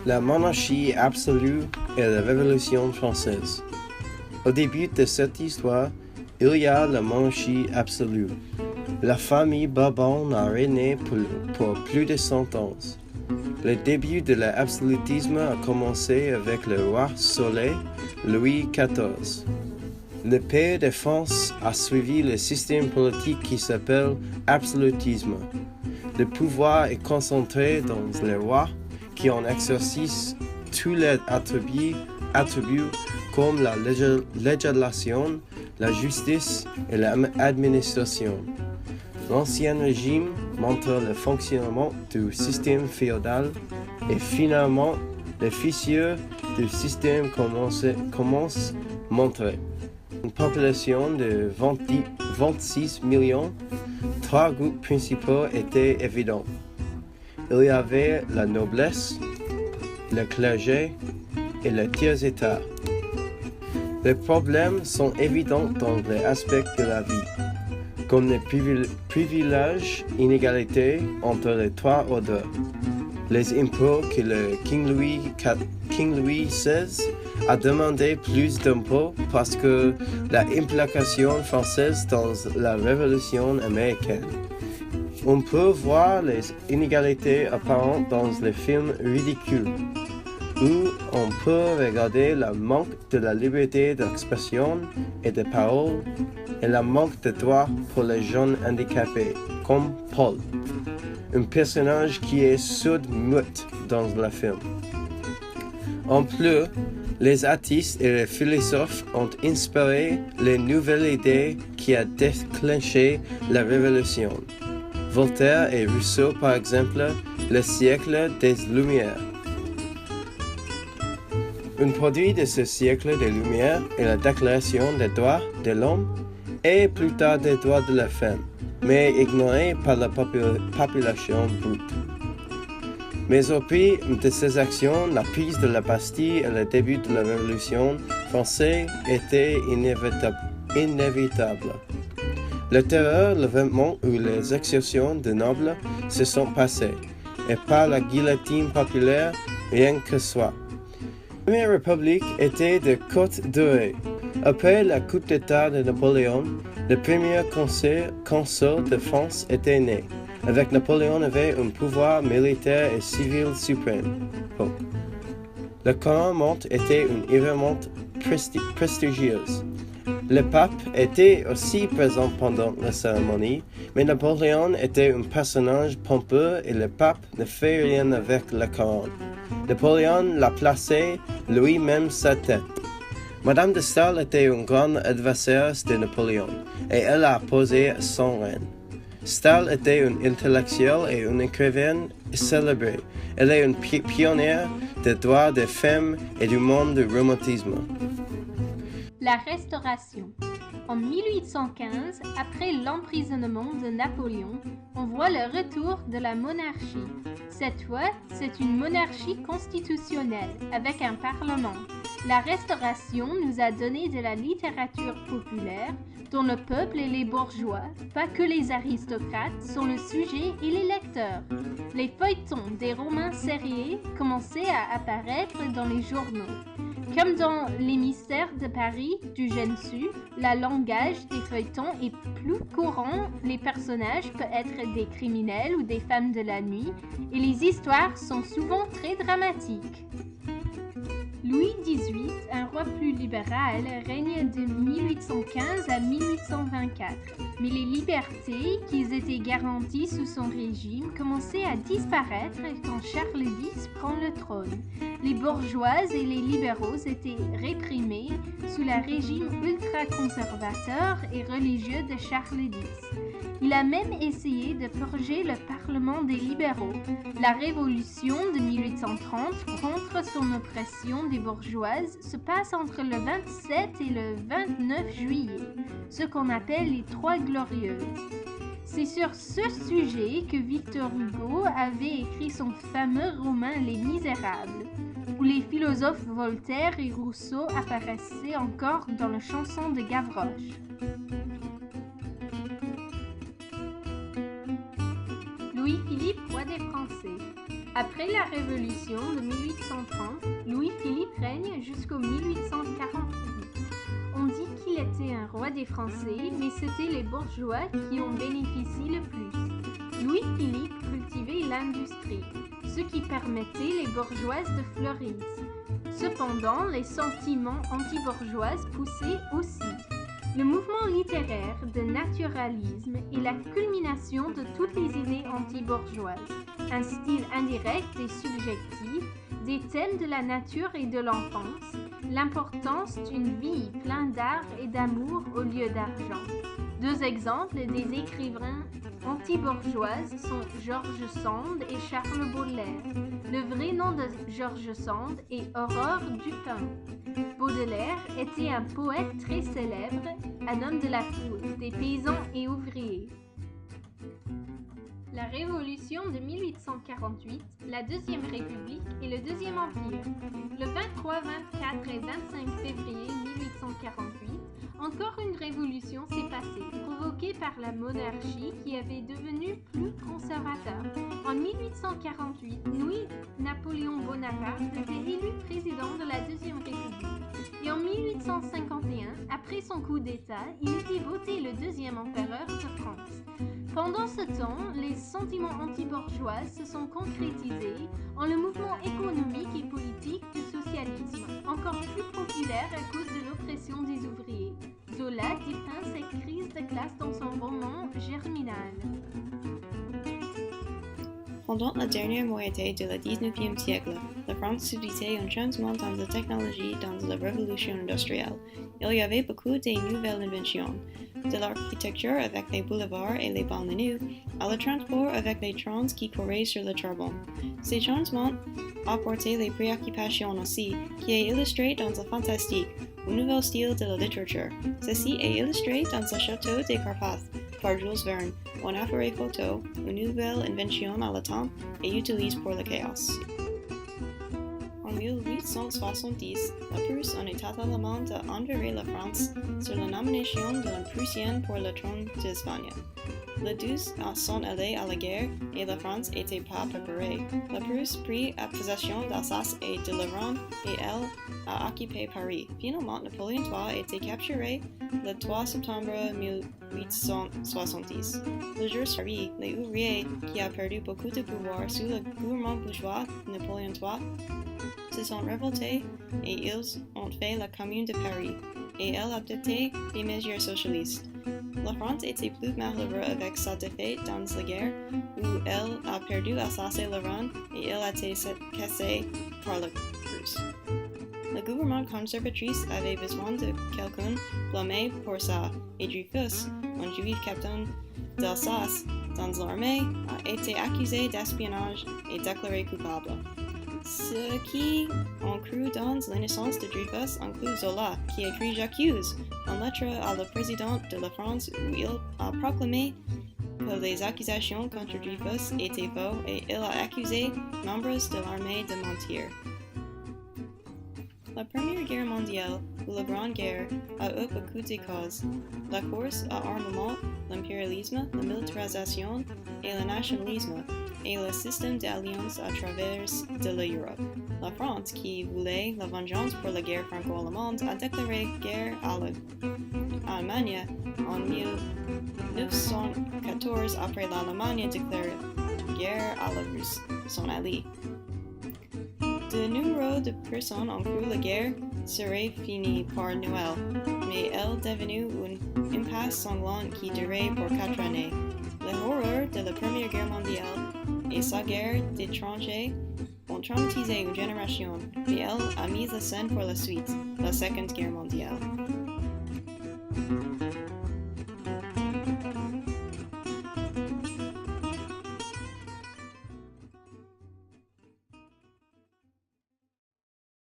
La monarchie absolue et la Révolution française. Au début de cette histoire, il y a la monarchie absolue. La famille Bourbon a régné pour plus de 100 ans. Le début de l'absolutisme a commencé avec le roi Soleil, Louis XIV. Le père de France a suivi le système politique qui s'appelle absolutisme. Le pouvoir est concentré dans les rois qui en exercent tous les attributs comme la législation, la justice et l'administration. L'ancien régime montre le fonctionnement du système féodal et finalement les fissures du système commencent à montrer. Une population de 26 millions, trois groupes principaux étaient évidents. Il y avait la noblesse, le clergé et le tiers-état. Les problèmes sont évidents dans les aspects de la vie, comme les privilèges, inégalités entre les trois ordres, les impôts que le King Louis XVI a demandé plus d'impôts parce que la implication française dans la Révolution américaine. On peut voir les inégalités apparentes dans les films ridicules, où on peut regarder le manque de la liberté d'expression et de parole et le manque de droits pour les jeunes handicapés, comme Paul, un personnage qui est sourd-muet dans le film. En plus, les artistes et les philosophes ont inspiré les nouvelles idées qui ont déclenché la Révolution. Voltaire et Rousseau, par exemple, le siècle des Lumières. Un produit de ce siècle des Lumières est la Déclaration des droits de l'homme et plus tard des droits de la femme, mais ignorée par la population brute. Mais au prix de ces actions, la prise de la Bastille et le début de la Révolution française étaient inévitables. La terreur, l'événement où les exécutions de nobles se sont passées, et par la guillotine populaire, rien que soit. La Première République était de courte durée. Après le coup d'État de Napoléon, le premier consul de France était né. Avec Napoléon avait un pouvoir militaire et civil suprême. Le couronnement était un événement prestigieux. Le pape était aussi présent pendant la cérémonie, mais Napoléon était un personnage pompeux et le pape ne fait rien avec la couronne. Napoléon l'a placé lui-même sa tête. Madame de Staël était une grande adversaire de Napoléon et elle a posé son règne. Staël était une intellectuelle et une écrivaine célébrée. Elle est une pionnière des droits des femmes et du monde du romantisme. La Restauration. En 1815, après l'emprisonnement de Napoléon, on voit le retour de la monarchie. Cette fois, c'est une monarchie constitutionnelle avec un parlement. La Restauration nous a donné de la littérature populaire dont le peuple et les bourgeois, pas que les aristocrates, sont le sujet et les lecteurs. Les feuilletons des romans sérieux commençaient à apparaître dans les journaux. Comme dans Les Mystères de Paris du Gensu, le langage des feuilletons est plus courant, les personnages peuvent être des criminels ou des femmes de la nuit, et les histoires sont souvent très dramatiques. Louis XVIII, un roi plus libéral, règne de 1815 à 1824. Mais les libertés qui étaient garanties sous son régime commençaient à disparaître quand Charles X prend le trône. Les bourgeoises et les libéraux étaient réprimés sous le régime ultra-conservateur et religieux de Charles X. Il a même essayé de purger le Parlement des libéraux. La Révolution de 1830 contre son oppression des bourgeoises se passe entre le 27 et le 29 juillet, ce qu'on appelle les Trois Glorieuses. C'est sur ce sujet que Victor Hugo avait écrit son fameux roman Les Misérables, où les philosophes Voltaire et Rousseau apparaissaient encore dans la chanson de Gavroche. Louis-Philippe, roi des Français. Après la Révolution de 1830, Louis-Philippe règne jusqu'au 1848. On dit qu'il était un roi des Français, mais c'était les bourgeois qui ont bénéficié le plus. Louis-Philippe cultivait l'industrie, ce qui permettait les bourgeoises de fleurir. Cependant, les sentiments anti-bourgeois poussaient aussi. Le mouvement littéraire de naturalisme est la culmination de toutes les idées anti-bourgeoises. Un style indirect et subjectif, des thèmes de la nature et de l'enfance, l'importance d'une vie pleine d'art et d'amour au lieu d'argent. Deux exemples des écrivains anti-bourgeoises sont George Sand et Charles Baudelaire. Le vrai nom de George Sand est Aurore Dupin. Baudelaire était un poète très célèbre, un homme de la foule, des paysans et ouvriers. La Révolution de 1848, la Deuxième République et le Deuxième Empire. Le 23, 24 et 25 février 1848, encore une révolution s'est passée, provoquée par la monarchie qui avait devenu plus conservateur. En 1848, Louis-Napoléon Bonaparte était élu président de la Deuxième République. Et en 1851, après son coup d'État, il était voté le deuxième empereur de France. Pendant ce temps, les sentiments anti-bourgeois se sont concrétisés en le mouvement économique et politique du socialisme, encore plus populaire à cause de l'oppression des ouvriers. Zola dépeint cette crise de classe dans son roman Germinal. Pendant la dernière moitié de la 19e siècle, la France subissait un changement dans la technologie dans la révolution industrielle. Il y avait beaucoup de nouvelles inventions, de l'architecture avec les boulevards et les banlieues, à le transport avec les trains qui couraient sur le charbon. Ces changements apportaient les préoccupations aussi, qui est illustré dans le fantastique, un nouveau style de la littérature. Ceci est illustré dans le château des Carpathes par Jules Verne, un appareil photo, une nouvelle invention à la temps et utilise pour le chaos. En 1870, la Prusse en état allemand d'envahir la France sur la nomination d'un Prussien pour le trône d'Espagne. Les deux sont allés à la guerre et la France n'était pas préparée. La Prusse prit possession d'Alsace et de Lorraine et elle a occupé Paris. Finalement, Napoléon III était capturé le 3 septembre 1870. Le jour suivant, les ouvriers, qui ont perdu beaucoup de pouvoir sous le gouvernement bourgeois de Napoléon III, se sont révoltés et ils ont fait la Commune de Paris, et elle a adopté des mesures socialistes. La France était plus malheureuse avec sa défaite dans la guerre, où elle a perdu Alsace et Lorraine et elle a été cassée par la Prusse. Le gouvernement conservatrice avait besoin de quelqu'un blâmé pour ça, et Dreyfus, un juif capitaine d'Alsace dans l'armée, a été accusé d'espionnage et déclaré coupable. Ceux qui ont cru dans l'innocence de Dreyfus incluent Zola, qui écrit J'accuse, une lettre à la présidente de la France où il a proclamé que les accusations contre Dreyfus étaient fausses et il a accusé membres de l'armée de mentir. La Première Guerre mondiale, ou la Grande Guerre, a eu beaucoup de causes. La course à armement, l'impérialisme, la militarisation et le nationalisme, et le système d'alliance à travers de l'Europe. La France, qui voulait la vengeance pour la guerre franco-allemande, a déclaré guerre à l'Allemagne en 1914 après l'Allemagne déclaré guerre à la Russe, son allié. De nombreuses de personnes ont cru la guerre serait finie par Noël, mais elle est devenue une impasse sanglante qui durait pour 4 années. L'horreur de la Première Guerre mondiale et sa guerre des tranchées ont traumatisé une génération, mais elle a mis la scène pour la suite, la Seconde Guerre mondiale.